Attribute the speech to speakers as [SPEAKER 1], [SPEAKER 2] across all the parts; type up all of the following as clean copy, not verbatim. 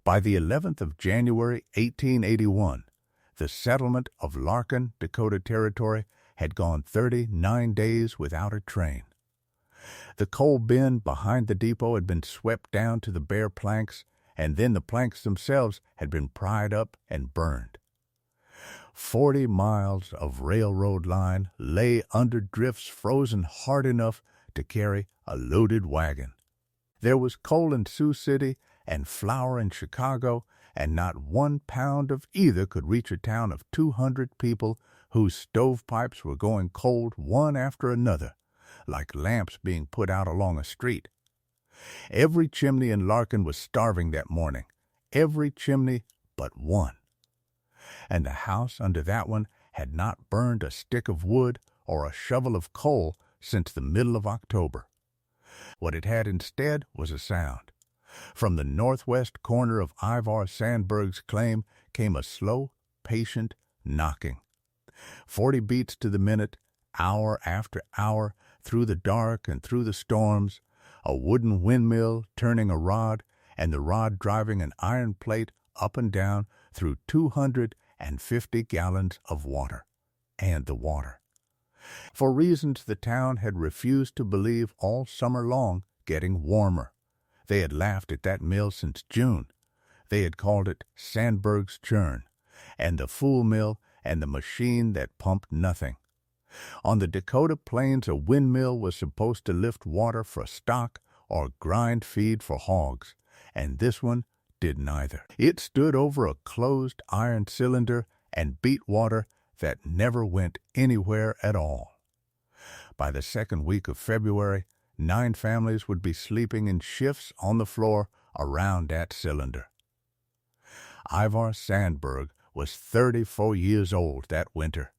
[SPEAKER 1] By the 11th of January, 1881, the settlement of Larkin, Dakota Territory, had gone 39 days without a train. The coal bin behind the depot had been swept down to the bare planks, and then the planks themselves had been pried up and burned. 40 miles of railroad line lay under drifts frozen hard enough to carry a loaded wagon. There was coal in Sioux City and flour in Chicago, and not 1 pound of either could reach a town of 200 people whose stovepipes were going cold one after another, like lamps being put out along a street. Every chimney in Larkin was starving that morning, every chimney but one. And the house under that one had not burned a stick of wood or a shovel of coal since the middle of October. What it had instead was a sound. From the northwest corner of Ivar Sandberg's claim came a slow, patient knocking. 40 beats to the minute, hour after hour, through the dark and through the storms, a wooden windmill turning a rod, and the rod driving an iron plate up and down through 250 gallons of water, and the water. For reasons the town had refused to believe all summer long, getting warmer. They had laughed at that mill since June. They had called it Sandberg's churn, and the fool mill, and the machine that pumped nothing. On the Dakota plains, a windmill was supposed to lift water for stock or grind feed for hogs, and this one did neither. It stood over a closed iron cylinder and beat water that never went anywhere at all. By the second week of February, 9 families would be sleeping in shifts on the floor around that cylinder. Ivar Sandberg was 34 years old that winter.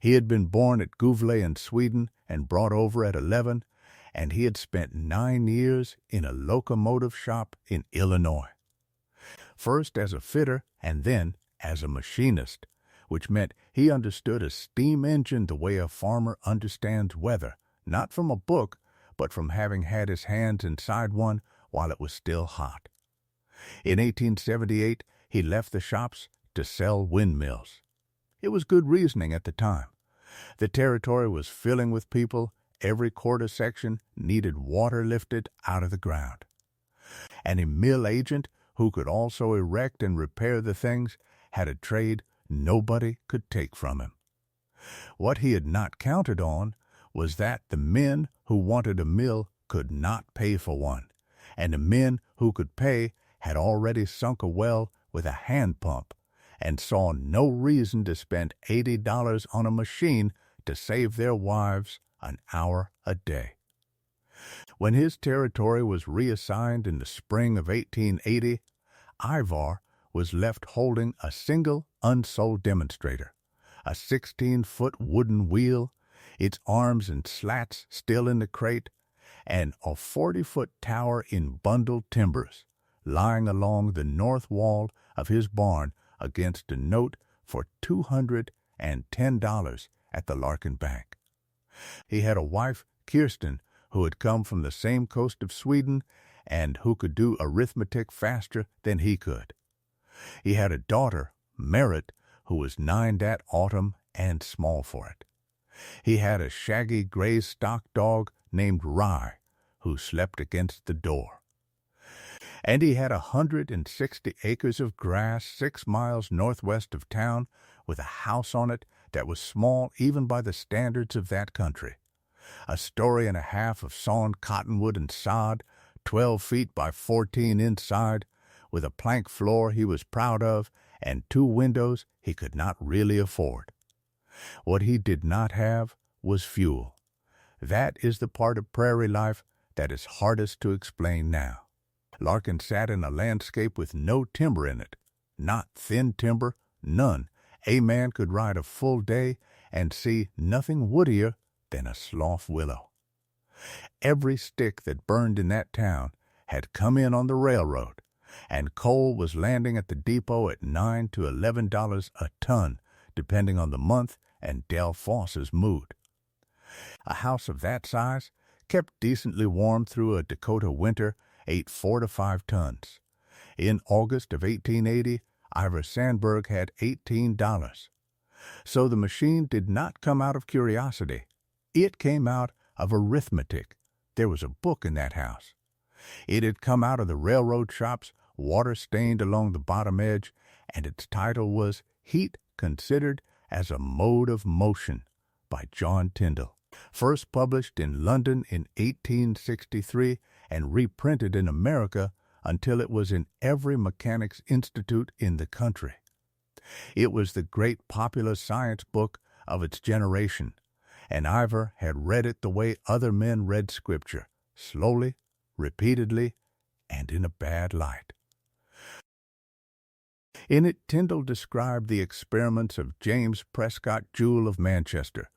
[SPEAKER 1] He had been born at Gävle in Sweden and brought over at 11, and he had spent 9 years in a locomotive shop in Illinois. First as a fitter and then as a machinist, which meant he understood a steam engine the way a farmer understands weather, not from a book, but from having had his hands inside one while it was still hot. In 1878, he left the shops to sell windmills. It was good reasoning at the time. The territory was filling with people. Every quarter section needed water lifted out of the ground. And a mill agent who could also erect and repair the things had a trade nobody could take from him. What he had not counted on was that the men who wanted a mill could not pay for one, and the men who could pay had already sunk a well with a hand pump and saw no reason to spend $80 on a machine to save their wives an hour a day. When his territory was reassigned in the spring of 1880, Ivar was left holding a single unsold demonstrator, a 16-foot wooden wheel, its arms and slats still in the crate, and a 40-foot tower in bundled timbers, lying along the north wall of his barn against a note for $210 at the Larkin Bank. He had a wife, Kirsten, who had come from the same coast of Sweden and who could do arithmetic faster than he could. He had a daughter, Merritt, who was 9 that autumn and small for it. He had a shaggy gray stock dog named Rye, who slept against the door. And he had 160 acres of grass 6 miles northwest of town, with a house on it that was small even by the standards of that country. A story and a half of sawn cottonwood and sod, 12 feet by 14 inside, with a plank floor he was proud of, and 2 windows he could not really afford. What he did not have was fuel. That is the part of prairie life that is hardest to explain now. Larkin sat in a landscape with no timber in it, not thin timber, none. A man could ride a full day and see nothing woodier than a slough willow. Every stick that burned in that town had come in on the railroad, and coal was landing at the depot at $9 to $11 a ton, depending on the month and Del Foss's mood. A house of that size, kept decently warm through a Dakota winter, ate 4 to 5 tons. In August of 1880, Ivar Sandberg had $18. So the machine did not come out of curiosity. It came out of arithmetic. There was a book in that house. It had come out of the railroad shops, water-stained along the bottom edge, and its title was Heat Considered as a Mode of Motion by John Tyndall. First published in London in 1863 and reprinted in America until it was in every mechanics institute in the country. It was the great popular science book of its generation, and Ivar had read it the way other men read Scripture, slowly, repeatedly, and in a bad light. In it, Tyndall described the experiments of James Prescott Joule of Manchester.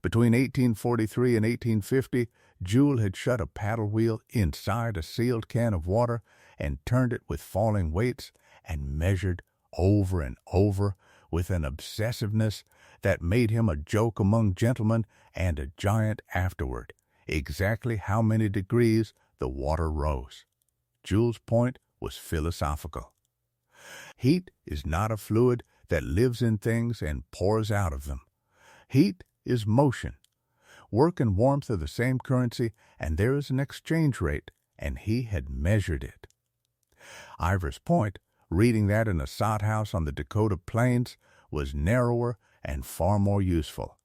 [SPEAKER 1] Between 1843 and 1850, Joule had shut a paddle wheel inside a sealed can of water and turned it with falling weights and measured over and over with an obsessiveness that made him a joke among gentlemen and a giant afterward, exactly how many degrees the water rose. Joule's point was philosophical. Heat is not a fluid that lives in things and pours out of them. Heat is motion. Work and warmth are the same currency, and there is an exchange rate, and he had measured it. Ivar's point, reading that in a sod house on the Dakota plains, was narrower and far more useful.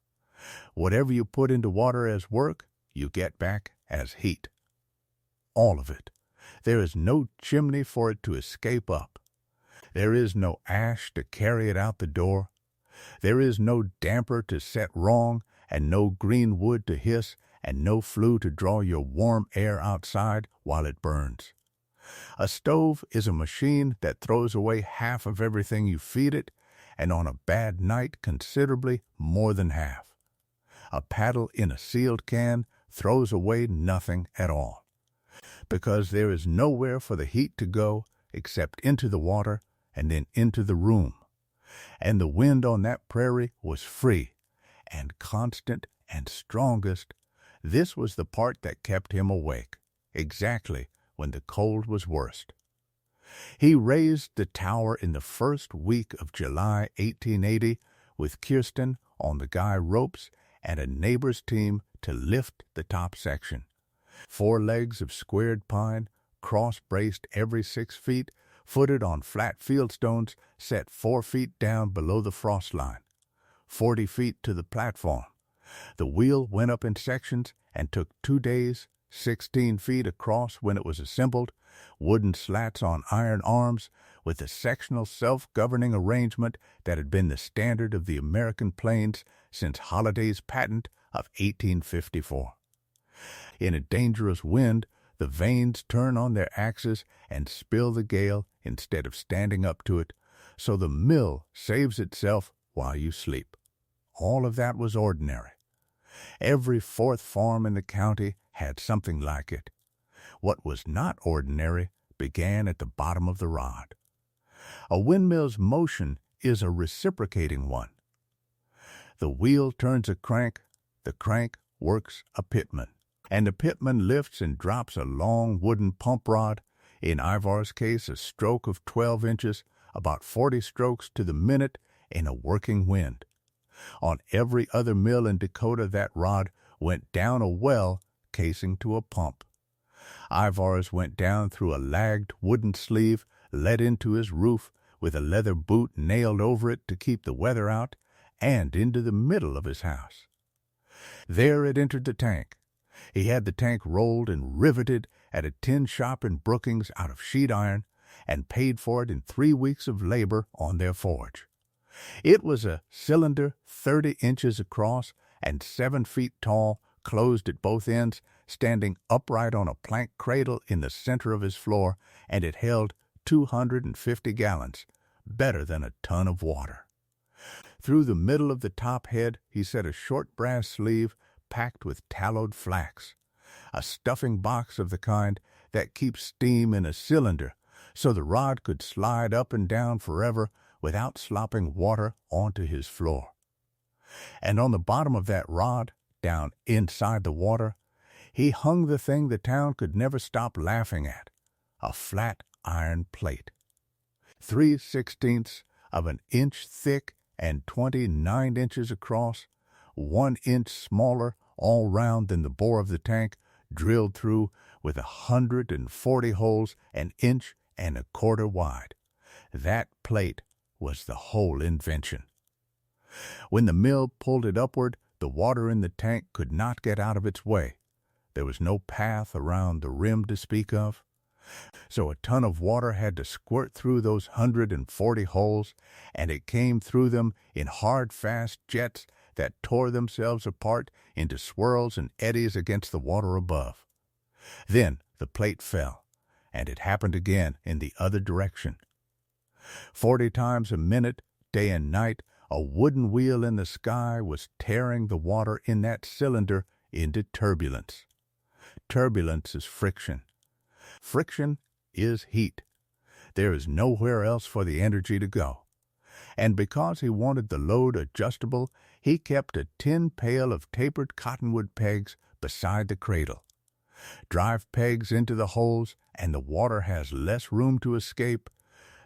[SPEAKER 1] Whatever you put into water as work, you get back as heat. All of it. There is no chimney for it to escape up. There is no ash to carry it out the door. There is no damper to set wrong, and no green wood to hiss, and no flue to draw your warm air outside while it burns. A stove is a machine that throws away half of everything you feed it, and on a bad night considerably more than half. A paddle in a sealed can throws away nothing at all, because there is nowhere for the heat to go except into the water and then into the room. And the wind on that prairie was free and constant and strongest. This was the part that kept him awake, exactly when the cold was worst. He raised the tower in the first week of July 1880 with Kirsten on the guy ropes and a neighbor's team to lift the top section. 4 legs of squared pine, cross-braced every 6 feet, footed on flat fieldstones set 4 feet down below the frost line, 40 feet to the platform. The wheel went up in sections and took 2 days, 16 feet across when it was assembled, wooden slats on iron arms, with a sectional self-governing arrangement that had been the standard of the American plains since Holliday's patent of 1854. In a dangerous wind, the vanes turn on their axes and spill the gale instead of standing up to it, so the mill saves itself while you sleep. All of that was ordinary. Every 4th farm in the county had something like it. What was not ordinary began at the bottom of the rod. A windmill's motion is a reciprocating one. The wheel turns a crank, the crank works a pitman, and the pitman lifts and drops a long wooden pump rod, in Ivar's case a stroke of 12 inches, about 40 strokes to the minute in a working wind. On every other mill in Dakota that rod went down a well casing to a pump. Ivar's went down through a lagged wooden sleeve let into his roof with a leather boot nailed over it to keep the weather out, and into the middle of his house. There it entered the tank. He had the tank rolled and riveted at a tin shop in Brookings out of sheet iron, and paid for it in 3 weeks of labor on their forge. It was a cylinder 30 inches across and 7 feet tall, closed at both ends, standing upright on a plank cradle in the center of his floor, and it held 250 gallons, better than a ton of water. Through the middle of the top head he set a short brass sleeve packed with tallowed flax, a stuffing box of the kind that keeps steam in a cylinder so the rod could slide up and down forever without slopping water onto his floor. And on the bottom of that rod, down inside the water, he hung the thing the town could never stop laughing at, a flat iron plate. 3/16 of an inch thick and 29 inches across, 1 inch smaller all round than the bore of the tank, drilled through with 140 holes an inch and a quarter wide. That plate was the whole invention. When the mill pulled it upward, the water in the tank could not get out of its way. There was no path around the rim to speak of. So a ton of water had to squirt through those 140 holes, and it came through them in hard, fast jets that tore themselves apart into swirls and eddies against the water above. Then the plate fell, and it happened again in the other direction. 40 times a minute, day and night, a wooden wheel in the sky was tearing the water in that cylinder into turbulence. Turbulence is friction. Friction is heat. There is nowhere else for the energy to go. And because he wanted the load adjustable, he kept a tin pail of tapered cottonwood pegs beside the cradle. Drive pegs into the holes, and the water has less room to escape.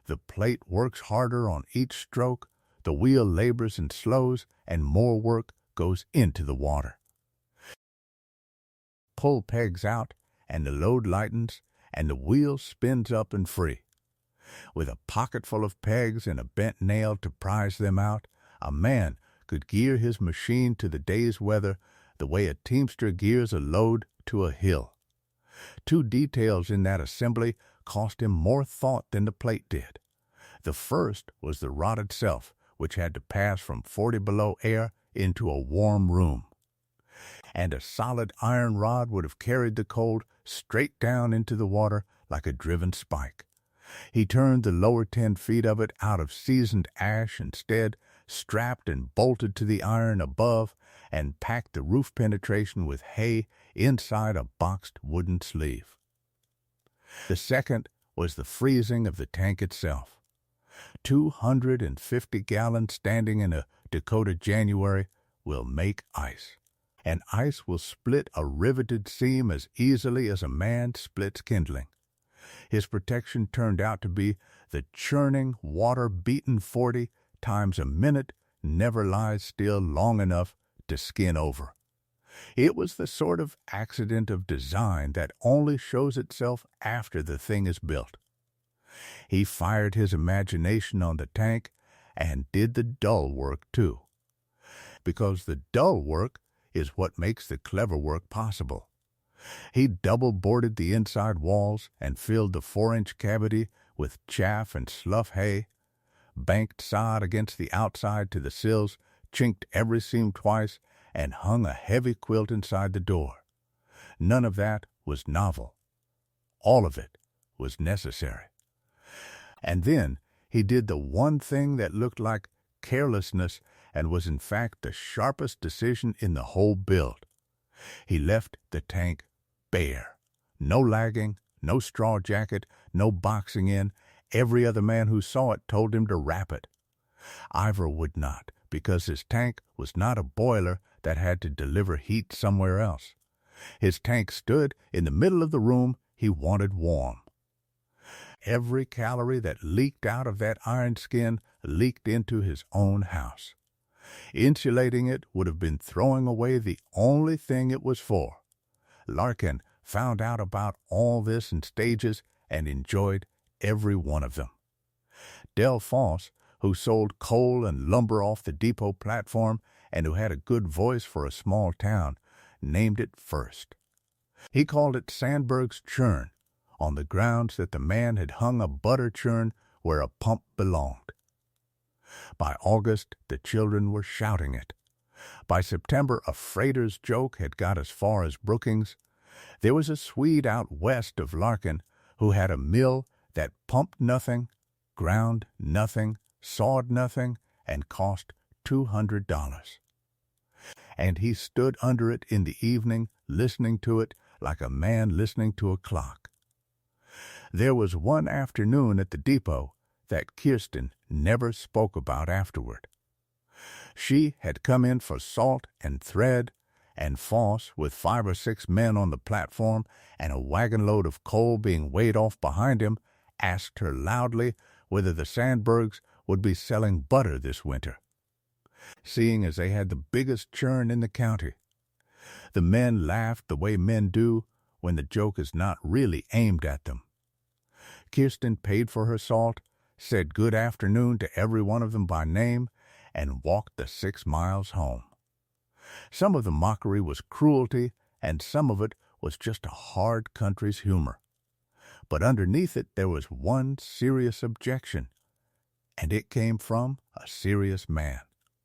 [SPEAKER 1] The plate works harder on each stroke, the wheel labors and slows, and more work goes into the water. Pull pegs out, and the load lightens, and the wheel spins up and free. With a pocket full of pegs and a bent nail to prise them out, a man could gear his machine to the day's weather the way a teamster gears a load to a hill. 2 details in that assembly cost him more thought than the plate did. The first was the rod itself, which had to pass from 40 below air into a warm room. And a solid iron rod would have carried the cold straight down into the water like a driven spike. He turned the lower 10 feet of it out of seasoned ash instead, strapped and bolted to the iron above, and packed the roof penetration with hay inside a boxed wooden sleeve. The second was the freezing of the tank itself. 250 gallons standing in a Dakota January will make ice. And ice will split a riveted seam as easily as a man splits kindling. His protection turned out to be the churning, water-beaten 40 times a minute never lies still long enough to skin over. It was the sort of accident of design that only shows itself after the thing is built. He fired his imagination on the tank and did the dull work too. Because the dull work is what makes the clever work possible. He double-boarded the inside walls and filled the 4-inch cavity with chaff and slough hay, banked sod against the outside to the sills, chinked every seam twice, and hung a heavy quilt inside the door. None of that was novel. All of it was necessary. And then he did the one thing that looked like carelessness and was in fact the sharpest decision in the whole build. He left the tank bare. No lagging, no straw jacket, no boxing in. Every other man who saw it told him to wrap it. Ivar would not, because his tank was not a boiler that had to deliver heat somewhere else. His tank stood in the middle of the room he wanted warm. Every calorie that leaked out of that iron skin leaked into his own house. Insulating it would have been throwing away the only thing it was for. Larkin found out about all this in stages and enjoyed every one of them. Del Foss, who sold coal and lumber off the depot platform and who had a good voice for a small town, named it first. He called it Sandberg's churn, on the grounds that the man had hung a butter churn where a pump belonged. By August, the children were shouting it. By September, a freighter's joke had got as far as Brookings. There was a Swede out west of Larkin who had a mill that pumped nothing, ground nothing, sawed nothing, and cost $200. And he stood under it in the evening, listening to it like a man listening to a clock. There was one afternoon at the depot that Kirsten never spoke about afterward. She had come in for salt and thread, and Foss, with 5 or 6 men on the platform and a wagon load of coal being weighed off behind him, asked her loudly whether the Sandbergs would be selling butter this winter, seeing as they had the biggest churn in the county. The men laughed the way men do when the joke is not really aimed at them. Kirsten paid for her salt, said good afternoon to every one of them by name, and walked the 6 miles home. Some of the mockery was cruelty, and some of it was just a hard country's humor. But underneath it there was one serious objection, and it came from a serious man.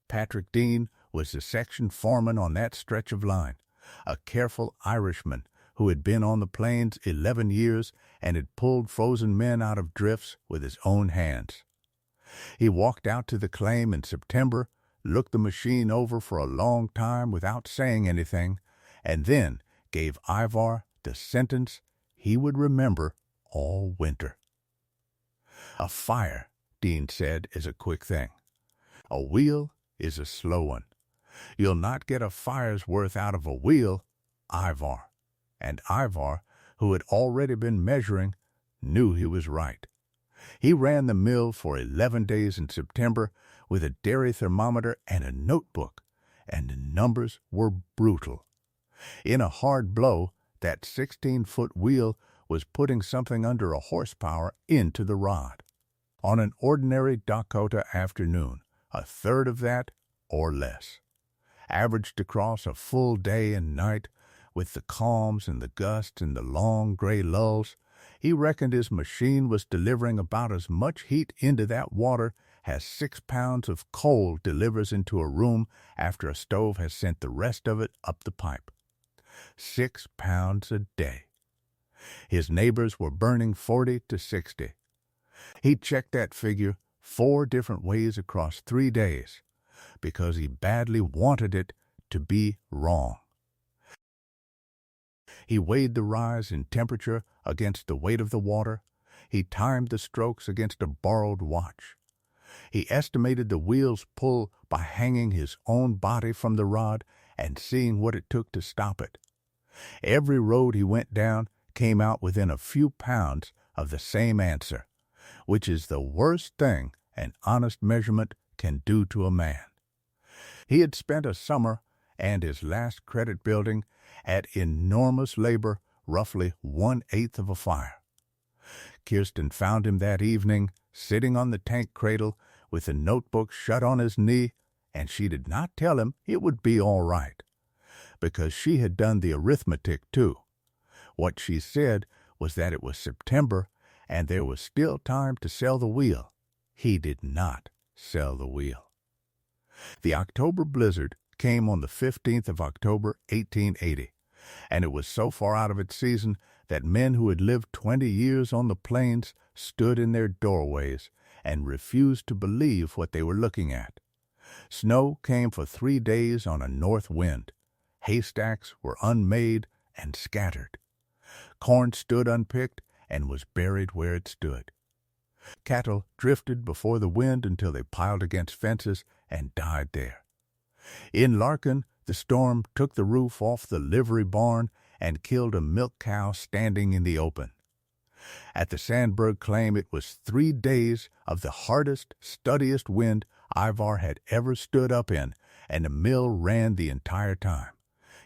[SPEAKER 1] Patrick Dean was the section foreman on that stretch of line, a careful Irishman who had been on the plains 11 years and had pulled frozen men out of drifts with his own hands. He walked out to the claim in September, looked the machine over for a long time without saying anything, and then gave Ivar the sentence he would remember all winter. A fire, Dean said, is a quick thing. A wheel is a slow one. You'll not get a fire's worth out of a wheel, Ivar. And Ivar, who had already been measuring, knew he was right. He ran the mill for 11 days in September with a dairy thermometer and a notebook, and the numbers were brutal. In a hard blow, that 16-foot wheel was putting something under a horsepower into the rod. On an ordinary Dakota afternoon, a third of that or less. Averaged across a full day and night, with the calms and the gusts and the long gray lulls, he reckoned his machine was delivering about as much heat into that water as 6 pounds of coal delivers into a room after a stove has sent the rest of it up the pipe. 6 pounds a day. His neighbors were burning 40 to 60. He checked that figure 4 different ways across 3 days because he badly wanted it to be wrong. He weighed the rise in temperature against the weight of the water. He timed the strokes against a borrowed watch. He estimated the wheel's pull by hanging his own body from the rod and seeing what it took to stop it. Every road he went down came out within a few pounds of the same answer, which is the worst thing an honest measurement can do to a man. He had spent a summer and his last credit building at enormous labor, roughly 1/8 of a fire. Kirsten found him that evening, sitting on the tank cradle with the notebook shut on his knee, and she did not tell him it would be all right, because she had done the arithmetic too. What she said was that it was September, and there was still time to sell the wheel. He did not sell the wheel. The October blizzard came on the 15th of October, 1880, and it was so far out of its season that men who had lived 20 years on the plains stood in their doorways and refused to believe what they were looking at. Snow came for 3 days on a north wind. Haystacks were unmade and scattered. Corn stood unpicked and was buried where it stood. Cattle drifted before the wind until they piled against fences and died there. In Larkin, the storm took the roof off the livery barn and killed a milk cow standing in the open. At the Sandberg claim, it was 3 days of the hardest, steadiest wind Ivar had ever stood up in, and the mill ran the entire time.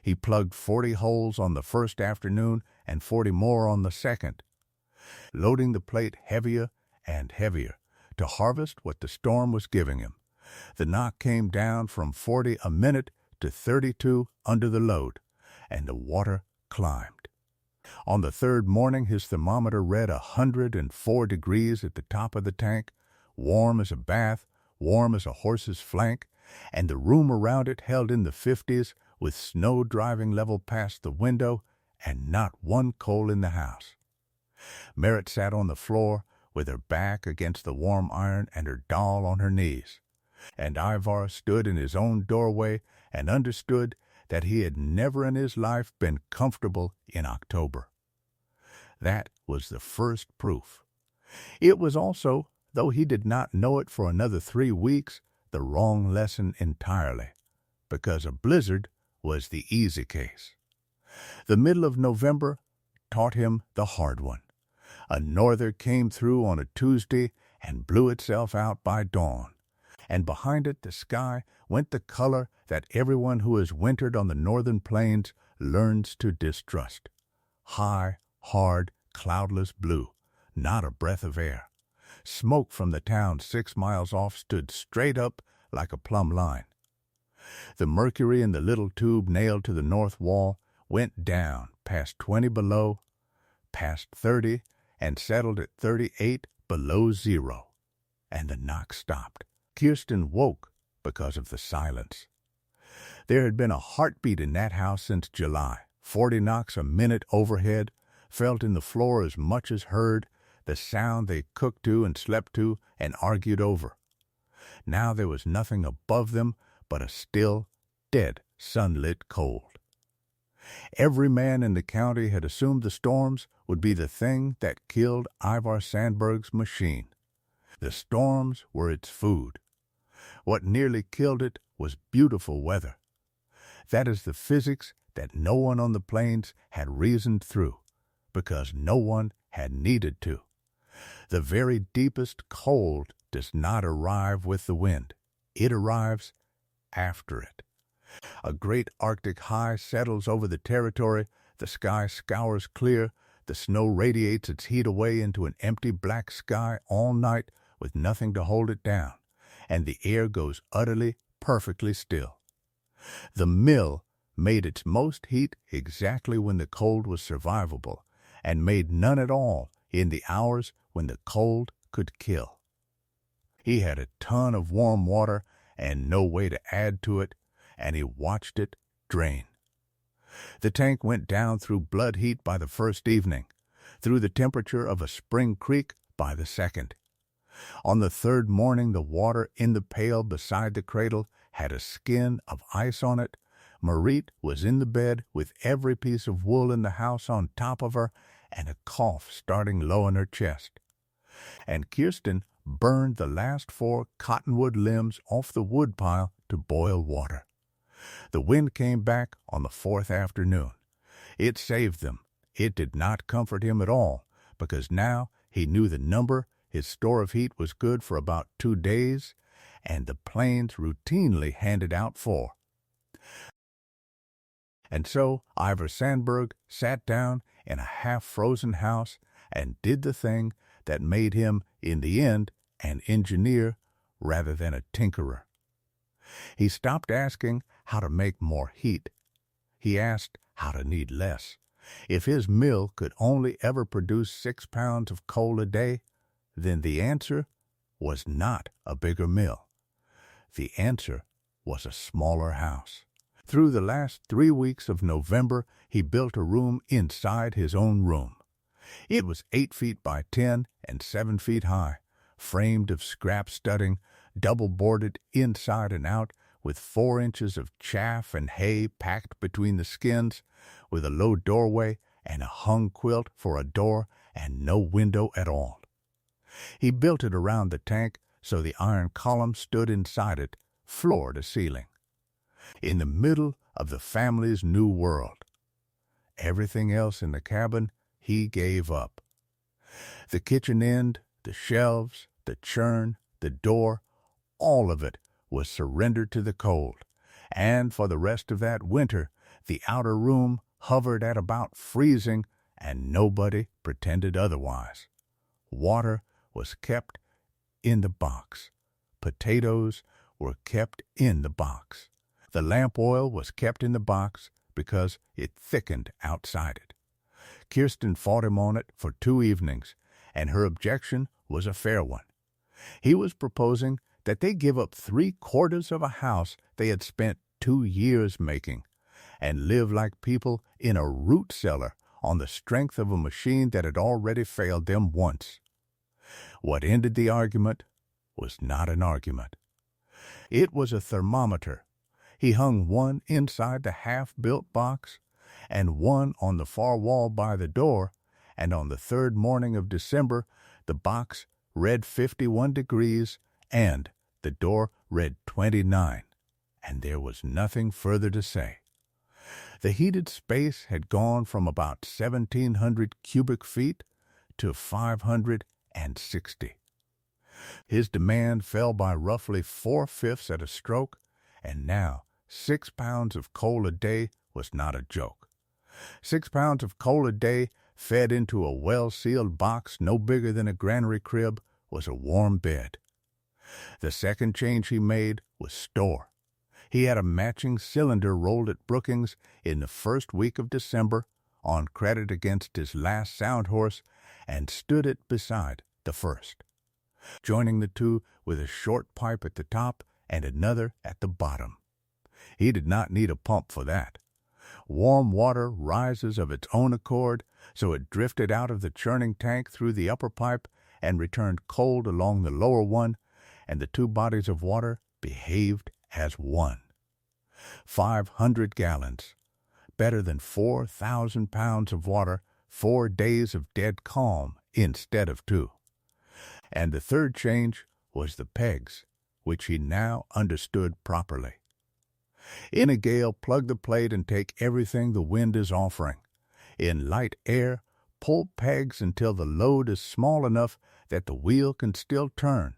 [SPEAKER 1] He plugged 40 holes on the first afternoon and 40 more on the second, loading the plate heavier and heavier to harvest what the storm was giving him. The knock came down from 40 a minute to 32 under the load, and the water climbed. On the third morning, his thermometer read 104 degrees at the top of the tank, warm as a bath, warm as a horse's flank, and the room around it held in the 50s with snow driving level past the window and not one coal in the house. Merritt sat on the floor with her back against the warm iron and her doll on her knees, and Ivar stood in his own doorway and understood that he had never in his life been comfortable in October. That was the first proof. It was also, though he did not know it for another 3 weeks, the wrong lesson entirely, because a blizzard was the easy case. The middle of November taught him the hard one. A norther came through on a Tuesday, and blew itself out by dawn. And behind it the sky went the color that everyone who has wintered on the northern plains learns to distrust. High, hard, cloudless blue, not a breath of air. Smoke from the town 6 miles off stood straight up like a plumb line. The mercury in the little tube nailed to the north wall went down past 20 below, past 30, and settled at 38 below zero. And the knock stopped. Kirsten woke because of the silence. There had been a heartbeat in that house since July. 40 knocks a minute overhead, felt in the floor as much as heard, the sound they cooked to and slept to and argued over. Now there was nothing above them but a still, dead, sunlit cold. Every man in the county had assumed the storms would be the thing that killed Ivar Sandberg's machine. The storms were its food. What nearly killed it was beautiful weather. That is the physics that no one on the plains had reasoned through, because no one had needed to. The very deepest cold does not arrive with the wind. It arrives after it. A great Arctic high settles over the territory, the sky scours clear, the snow radiates its heat away into an empty black sky all night with nothing to hold it down, and the air goes utterly, perfectly still. The mill made its most heat exactly when the cold was survivable, and made none at all in the hours when the cold could kill. He had a ton of warm water and no way to add to it, and he watched it drain. The tank went down through blood heat by the first evening, through the temperature of a spring creek by the second. On the third morning the water in the pail beside the cradle had a skin of ice on it. Marit was in the bed with every piece of wool in the house on top of her and a cough starting low in her chest. And Kirsten burned the last 4 cottonwood limbs off the wood pile to boil water. The wind came back on the 4th afternoon. It saved them. It did not comfort him at all, because now he knew the number. His store of heat was good for about 2 days, and the plains routinely handed out 4. And so Ivar Sandberg sat down in a half-frozen house and did the thing that made him, in the end, an engineer rather than a tinkerer. He stopped asking how to make more heat. He asked how to need less. If his mill could only ever produce 6 pounds of coal a day, then the answer was not a bigger mill. The answer was a smaller house. Through the last 3 weeks of November, he built a room inside his own room. It was 8 feet by 10 and 7 feet high, framed of scrap studding, double-boarded inside and out, with 4 inches of chaff and hay packed between the skins, with a low doorway and a hung quilt for a door and no window at all. He built it around the tank so the iron column stood inside it, floor to ceiling. In the middle of the family's new world. Everything else in the cabin he gave up. The kitchen end, the shelves, the churn, the door, all of it was surrendered to the cold, and for the rest of that winter the outer room hovered at about freezing, and nobody pretended otherwise. Water was kept in the box. Potatoes were kept in the box. The lamp oil was kept in the box because it thickened outside it. Kirsten fought him on it for 2 evenings, and her objection was a fair one. He was proposing that they give up 3/4 of a house they had spent 2 years making, and live like people in a root cellar on the strength of a machine that had already failed them once. What ended the argument was not an argument. It was a thermometer. He hung one inside the half-built box, and one on the far wall by the door, and on the 3rd morning of December the box read 51 degrees and the door read 29, and there was nothing further to say. The heated space had gone from about 1,700 cubic feet to 560. His demand fell by roughly 4/5 at a stroke, and now 6 pounds of coal a day was not a joke. 6 pounds of coal a day fed into a well-sealed box no bigger than a granary crib was a warm bed. The second change he made was store. He had a matching cylinder rolled at Brookings in the first week of December on credit against his last sound horse and stood it beside the first, joining the two with a short pipe at the top and another at the bottom. He did not need a pump for that. Warm water rises of its own accord, so it drifted out of the churning tank through the upper pipe and returned cold along the lower one, and the two bodies of water behaved as one. 500 gallons, better than 4,000 pounds of water, 4 days of dead calm instead of 2. And the third change was the pegs, which he now understood properly. In a gale, plug the plate and take everything the wind is offering. In light air, pull pegs until the load is small enough that the wheel can still turn,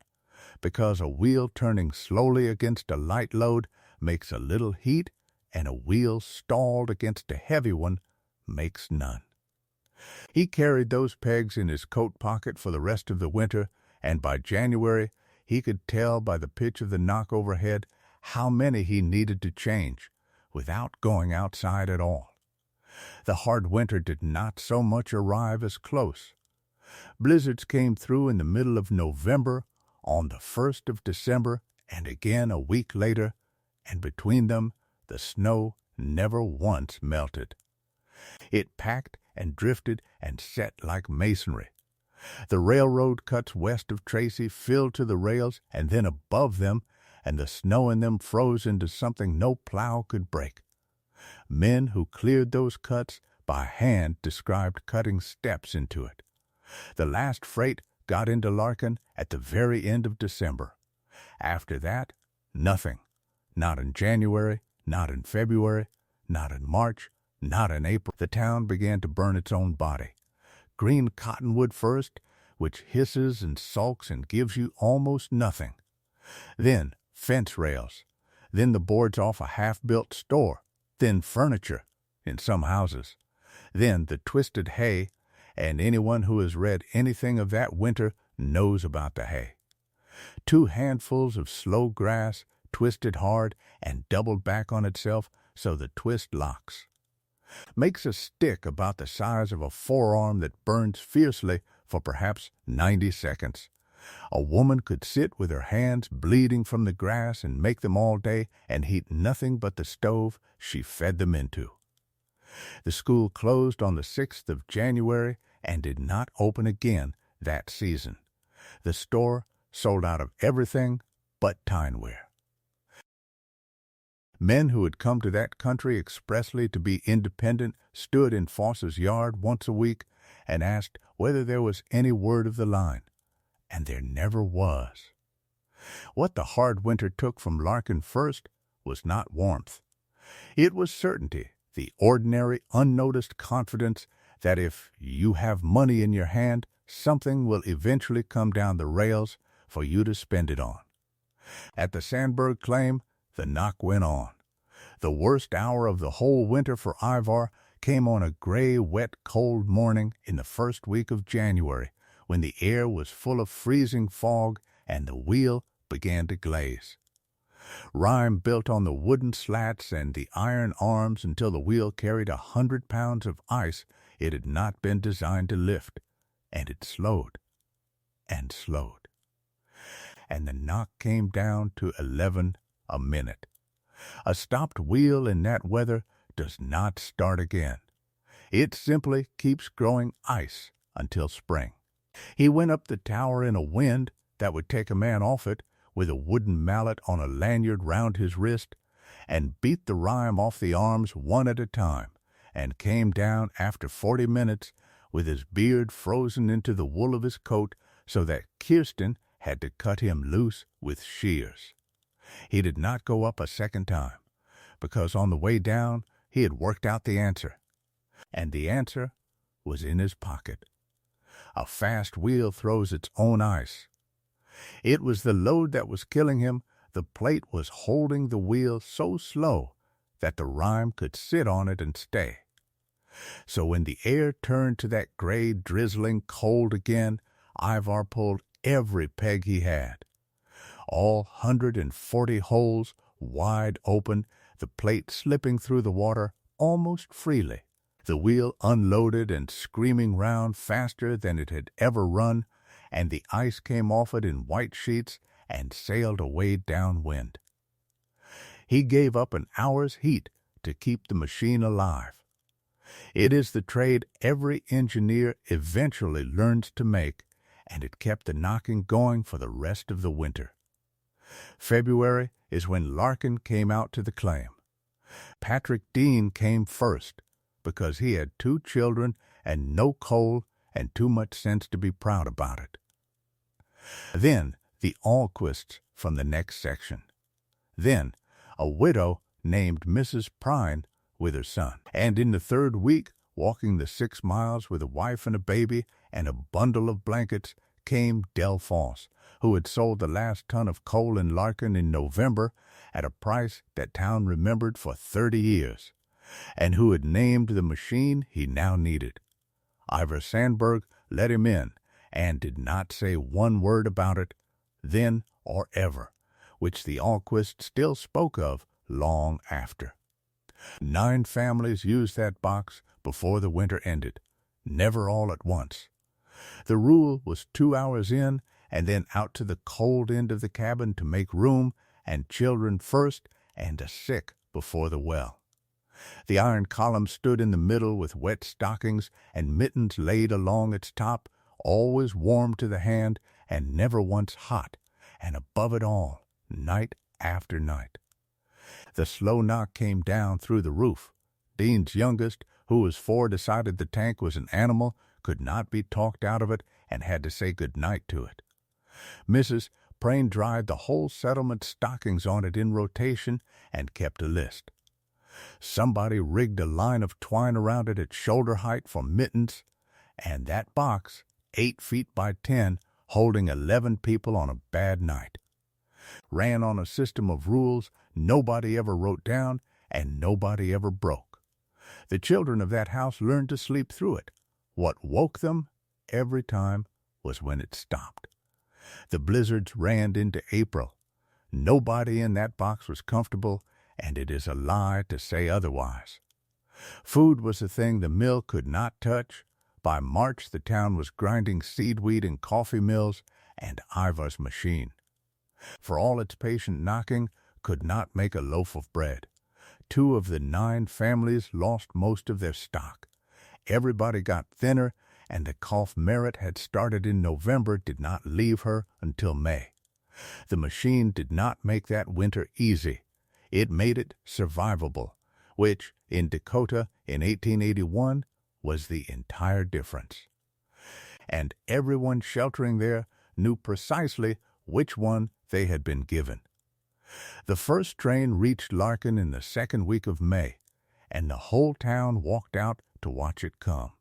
[SPEAKER 1] because a wheel turning slowly against a light load makes a little heat, and a wheel stalled against a heavy one makes none. He carried those pegs in his coat pocket for the rest of the winter, and by January he could tell by the pitch of the knock overhead how many he needed to change without going outside at all. The hard winter did not so much arrive as close. Blizzards came through in the middle of November, on the 1st of December, and again a week later, and between them the snow never once melted. It packed and drifted and set like masonry. The railroad cuts west of Tracy filled to the rails and then above them, and the snow in them froze into something no plow could break. Men who cleared those cuts by hand described cutting steps into it. The last freight got into Larkin at the very end of December. After that, nothing. Not in January, not in February, not in March, not in April. The town began to burn its own body. Green cottonwood first, which hisses and sulks and gives you almost nothing. Then fence rails, then the boards off a half-built store, then furniture in some houses, then the twisted hay, and anyone who has read anything of that winter knows about the hay. 2 handfuls of slow grass, twisted hard and doubled back on itself so the twist locks. Makes a stick about the size of a forearm that burns fiercely for perhaps 90 seconds. A woman could sit with her hands bleeding from the grass and make them all day and heat nothing but the stove she fed them into. The school closed on the 6th of January and did not open again that season. The store sold out of everything but tineware. Men who had come to that country expressly to be independent stood in Foss's yard once a week and asked whether there was any word of the line. And there never was. What the hard winter took from Larkin first was not warmth. It was certainty, the ordinary, unnoticed confidence that if you have money in your hand, something will eventually come down the rails for you to spend it on. At the Sandberg claim, the knock went on. The worst hour of the whole winter for Ivar came on a gray, wet, cold morning in the first week of January, when the air was full of freezing fog and the wheel began to glaze. Rime built on the wooden slats and the iron arms until the wheel carried 100 pounds of ice it had not been designed to lift, and it slowed and slowed. And the knock came down to 11 a minute. A stopped wheel in that weather does not start again. It simply keeps growing ice until spring. He went up the tower in a wind that would take a man off it with a wooden mallet on a lanyard round his wrist, and beat the rime off the arms one at a time, and came down after 40 minutes with his beard frozen into the wool of his coat so that Kirsten had to cut him loose with shears. He did not go up a second time, because on the way down he had worked out the answer, and the answer was in his pocket. A fast wheel throws its own ice. It was the load that was killing him. The plate was holding the wheel so slow that the rime could sit on it and stay. So when the air turned to that gray, drizzling cold again, Ivar pulled every peg he had. All 140 holes wide open, the plate slipping through the water almost freely. The wheel unloaded and screaming round faster than it had ever run, and the ice came off it in white sheets and sailed away downwind. He gave up an hour's heat to keep the machine alive. It is the trade every engineer eventually learns to make, and it kept the knocking going for the rest of the winter. February is when Larkin came out to the claim. Patrick Dean came first because he had 2 children and no coal and too much sense to be proud about it. Then the Alquists from the next section. Then a widow named Mrs. Prine with her son. And in the 3rd week, walking the 6 miles with a wife and a baby and a bundle of blankets, came Del Foss, who had sold the last ton of coal in Larkin in November at a price that town remembered for 30 years, and who had named the machine he now needed. Ivar Sandberg let him in and did not say one word about it, then or ever, which the Alquist still spoke of long after. 9 families used that box before the winter ended, never all at once. The rule was 2 hours in and then out to the cold end of the cabin to make room, and children first and the sick before the well. The iron column stood in the middle with wet stockings and mittens laid along its top, always warm to the hand and never once hot, and above it all, night after night. The slow knock came down through the roof. Dean's youngest, who was 4, decided the tank was an animal, could not be talked out of it, and had to say good night to it. Mrs. Prane dried the whole settlement's stockings on it in rotation and kept a list. Somebody rigged a line of twine around it at shoulder height for mittens, and that box, 8 feet by 10, holding 11 people on a bad night, ran on a system of rules nobody ever wrote down and nobody ever broke. The children of that house learned to sleep through it. What woke them every time was when it stopped. The blizzards ran into April. Nobody in that box was comfortable, and it is a lie to say otherwise. Food was a thing the mill could not touch. By March, the town was grinding seedweed in coffee mills and Ivar's machine, for all its patient knocking, could not make a loaf of bread. 2 of the 9 families lost most of their stock. Everybody got thinner, and the cough Merritt had started in November did not leave her until May. The machine did not make that winter easy. It made it survivable, which, in Dakota in 1881, was the entire difference. And everyone sheltering there knew precisely which one they had been given. The first train reached Larkin in the 2nd week of May, and the whole town walked out to watch it come.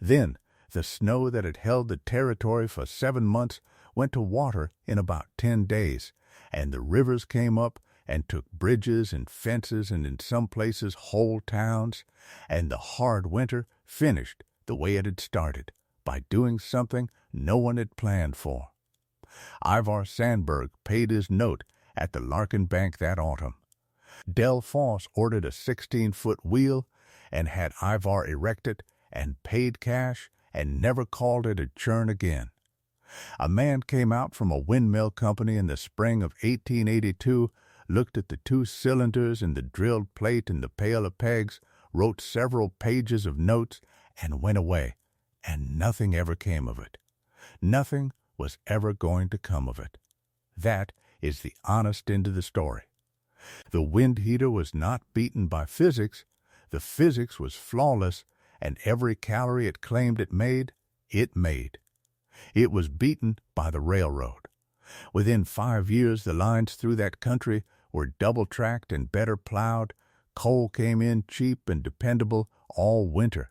[SPEAKER 1] Then the snow that had held the territory for 7 months went to water in about 10 days, and the rivers came up and took bridges and fences and in some places whole towns, and the hard winter finished the way it had started, by doing something no one had planned for. Ivar Sandberg paid his note at the Larkin Bank that autumn. Del Foss ordered a 16-foot wheel and had Ivar erect it and paid cash and never called it a churn again. A man came out from a windmill company in the spring of 1882, looked at the 2 cylinders and the drilled plate and the pail of pegs, wrote several pages of notes, and went away, and nothing ever came of it. Nothing was ever going to come of it. That is the honest end of the story. The wind heater was not beaten by physics. The physics was flawless, and every calorie it claimed it made, it made. It was beaten by the railroad. Within 5 years, the lines through that country were double-tracked and better plowed. Coal came in cheap and dependable all winter,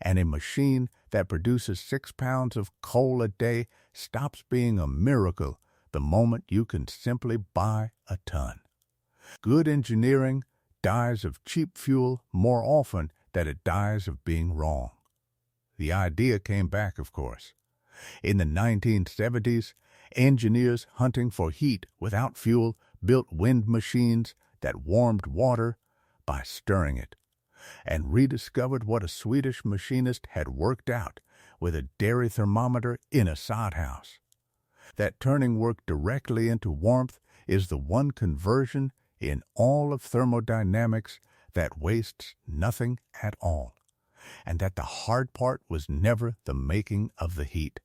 [SPEAKER 1] and a machine that produces 6 pounds of coal a day stops being a miracle the moment you can simply buy a ton. Good engineering dies of cheap fuel more often than it dies of being wrong. The idea came back, of course. In the 1970s, engineers hunting for heat without fuel built wind machines that warmed water by stirring it, and rediscovered what a Swedish machinist had worked out with a dairy thermometer in a sod house. That turning work directly into warmth is the one conversion in all of thermodynamics that wastes nothing at all, and that the hard part was never the making of the heat.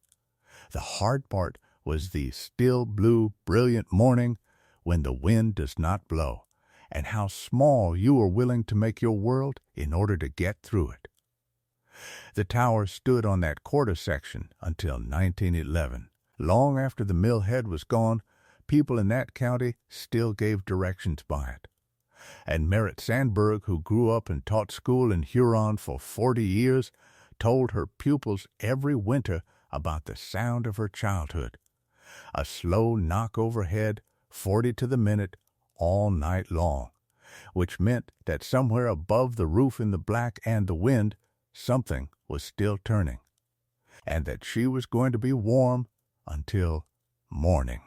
[SPEAKER 1] The hard part was the still blue, brilliant morning when the wind does not blow, and how small you are willing to make your world in order to get through it. The tower stood on that quarter section until 1911. Long after the mill head was gone, people in that county still gave directions by it. And Ivar Sandberg, who grew up and taught school in Huron for 40 years, told her pupils every winter about the sound of her childhood. A slow knock overhead, 40 to the minute, all night long, which meant that somewhere above the roof in the black and the wind, something was still turning, and that she was going to be warm until morning.